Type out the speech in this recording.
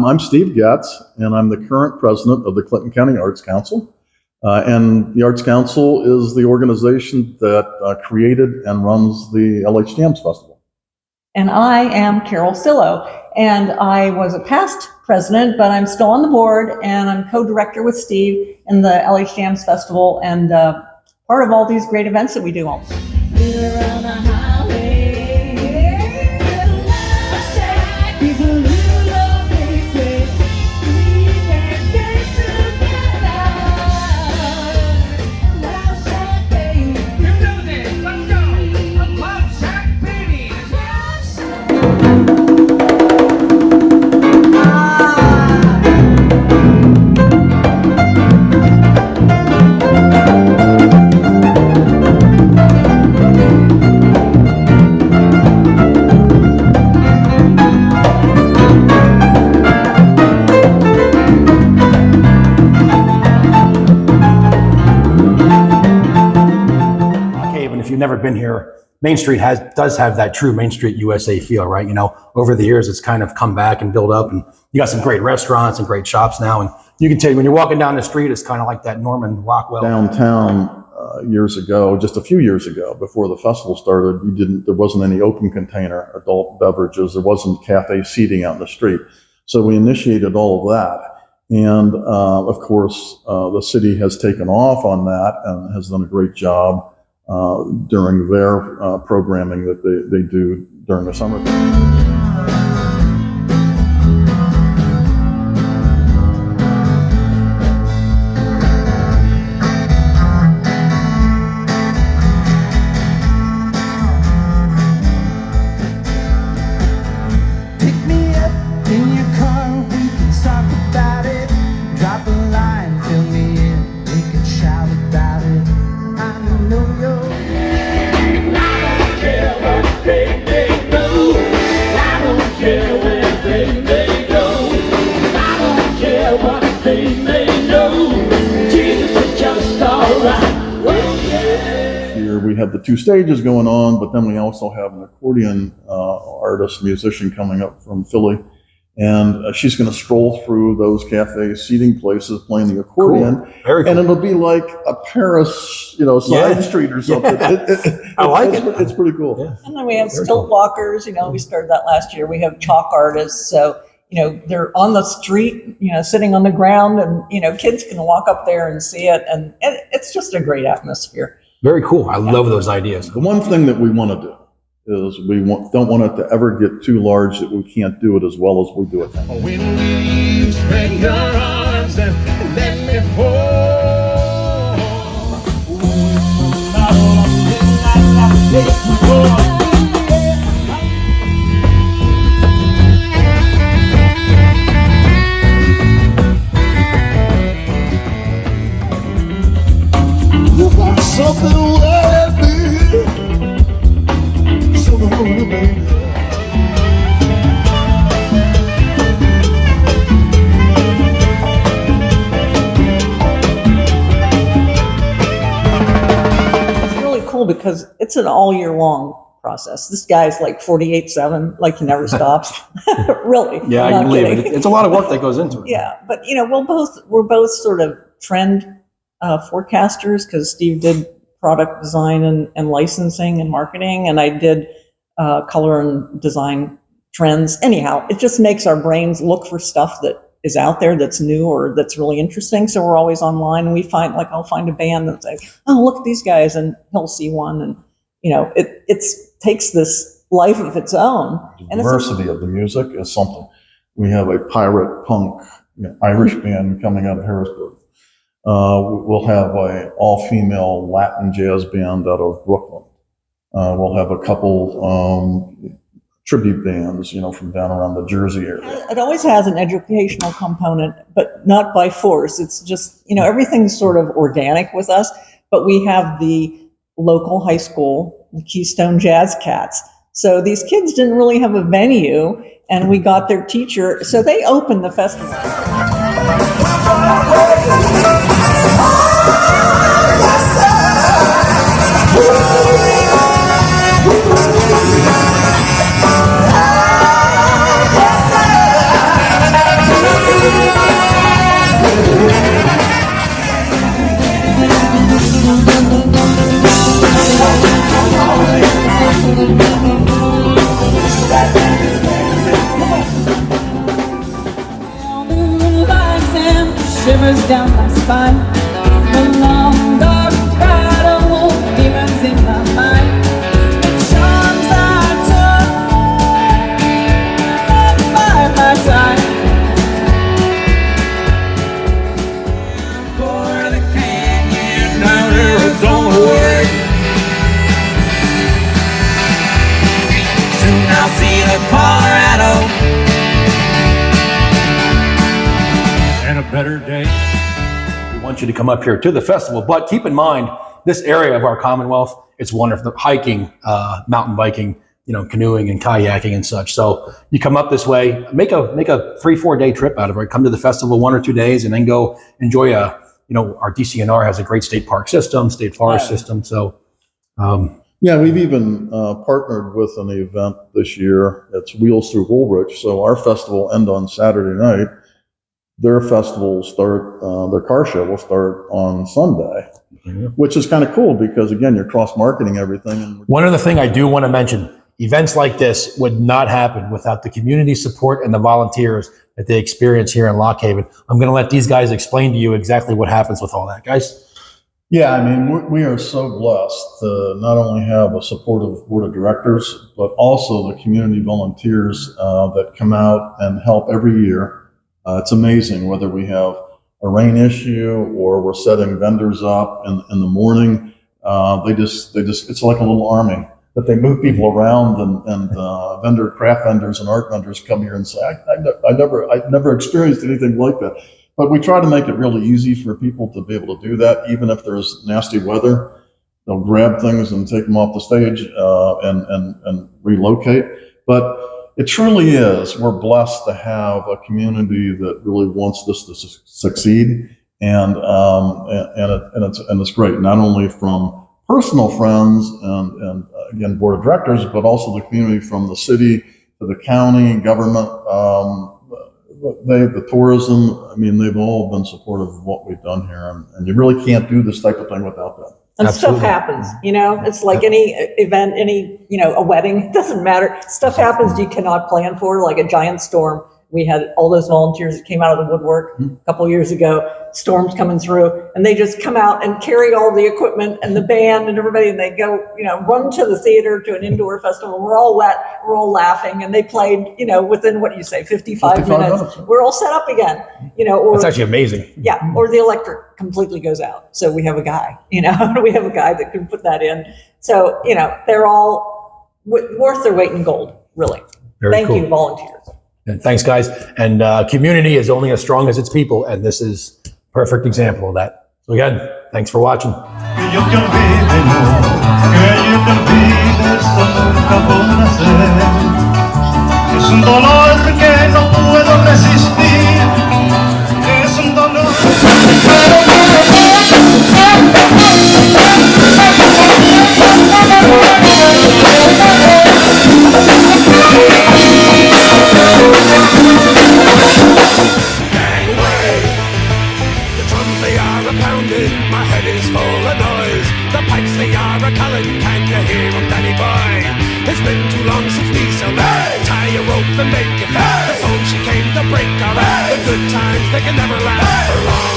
I'm Steve Getz, and I'm the current president of the Clinton County Arts Council. And the Arts Council is the organization that created and runs the LH JAMS Festival. And I am Carol Cillo, and I was a past president, but I'm still on the board, and I'm co-director with Steve in the LH JAMS Festival, and part of all these great events that we do. If you've never been here, Main Street does have that true Main Street USA feel, right? You know, over the years, it's kind of come back and built up, and you got some great restaurants and great shops now. And you can tell when you're walking down the street, it's kind of like that Norman Rockwell. Downtown years ago, just a few years ago, before the festival started, there wasn't any open container adult beverages. There wasn't cafe seating out in the street. So we initiated all of that. And of course, the city has taken off on that and has done a great job during their programming that they do during the summer. Pick me up in your car, we can talk about it. Drop a line, fill me in, we can shout about it. I know you're Here we have the two stages going on, but then we also have an accordion artist, musician coming up from Philly. And she's going to stroll through those cafe seating places playing the accordion. Cool. Very cool. And it'll be like a Paris, side street or something. Yeah. I like it. It's pretty cool. Yeah. And then we have stilt walkers, we started that last year. We have chalk artists, so they're on the street, sitting on the ground, and kids can walk up there and see it, and it's just a great atmosphere. Very cool. I love those ideas. The one thing that we want to do is don't want it to ever get too large that we can't do it as well as we do it now. when will you spread your arms and let me fall? You got something with me, something with me. Because it's an all year long process. This guy's like 48/7, like he never stops. Really. Yeah, I can believe it. It's a lot of work that goes into it. Yeah, but we're both sort of trend forecasters, because Steve did product design and licensing and marketing, and I did color and design trends. Anyhow, it just makes our brains look for stuff that is out there that's new or that's really interesting. So we're always online, and we find, like, I'll find a band that's like, oh, look at these guys, and he'll see one, and it takes this life of its own. The diversity of the music is something. We have a pirate punk Irish band coming out of Harrisburg. We'll have an all-female Latin jazz band out of Brooklyn. We'll have a couple tribute bands, from down around the Jersey area. It always has an educational component, but not by force. It's just, everything's sort of organic with us, but we have the local high school, the Keystone Jazz Cats. So these kids didn't really have a venue, and we got their teacher, so they opened the festival. shivers down my spine. The long dark battle, demons in my mind. The charms I took by my side. For the canyon down Arizona way. Soon I'll see the Colorado. And a better day. We want you to come up here to the festival, but keep in mind, this area of our Commonwealth, it's wonderful. Hiking, mountain biking, canoeing and kayaking and such. So you come up this way, make a 3-4 day trip out of it. Come to the festival 1 or 2 days and then go enjoy our DCNR has a great state park system, state forest system. So, Yeah, we've even partnered with an event this year. It's Wheels Through Woolwich. So our festival ends on Saturday night. Their festival will start, their car show will start on Sunday, which is kind of cool because, again, you're cross-marketing everything. And one other thing I do want to mention, events like this would not happen without the community support and the volunteers that they experience here in Lock Haven. I'm going to let these guys explain to you exactly what happens with all that, guys. Yeah, I mean, we are so blessed to not only have a supportive board of directors, but also the community volunteers that come out and help every year. It's amazing whether we have a rain issue or we're setting vendors up in the morning. They just, it's like a little army that they move people around and craft vendors and art vendors come here and say, I've never experienced anything like that. But we try to make it really easy for people to be able to do that, even if there's nasty weather. They'll grab things and take them off the stage and relocate. But it truly is. We're blessed to have a community that really wants this to succeed, and it's great. Not only from personal friends and again board of directors, but also the community from the city to the county government. The tourism. I mean, they've all been supportive of what we've done here, and you really can't do this type of thing without them. And Absolutely. stuff happens, it's like any event, a wedding, it doesn't matter. Stuff happens you cannot plan for, like a giant storm. We had all those volunteers that came out of the woodwork a couple of years ago, storms coming through, and they just come out and carry all the equipment and the band and everybody, and they go, run to the theater to an indoor festival. We're all wet, we're all laughing, and they played, within, 55 minutes. We're all set up again, or That's actually amazing. yeah, or the electric completely goes out. So we have a guy, we have a guy that can put that in. So, they're all worth their weight in gold, really. Very Thank cool. you, volunteers. And thanks, guys. And community is only as strong as its people, and this is a perfect example of that. So again, thanks for watching. Que yo te olvide, no, que yo te olvide, esto nunca podrá ser. Es un dolor que no puedo resistir, es un dolor. My head is full of noise. The pipes, they are a calling. Can you hear them, Danny boy? It's been too long since we so tie a rope and make it fast. The song she came to break our The good times, they can never last for long.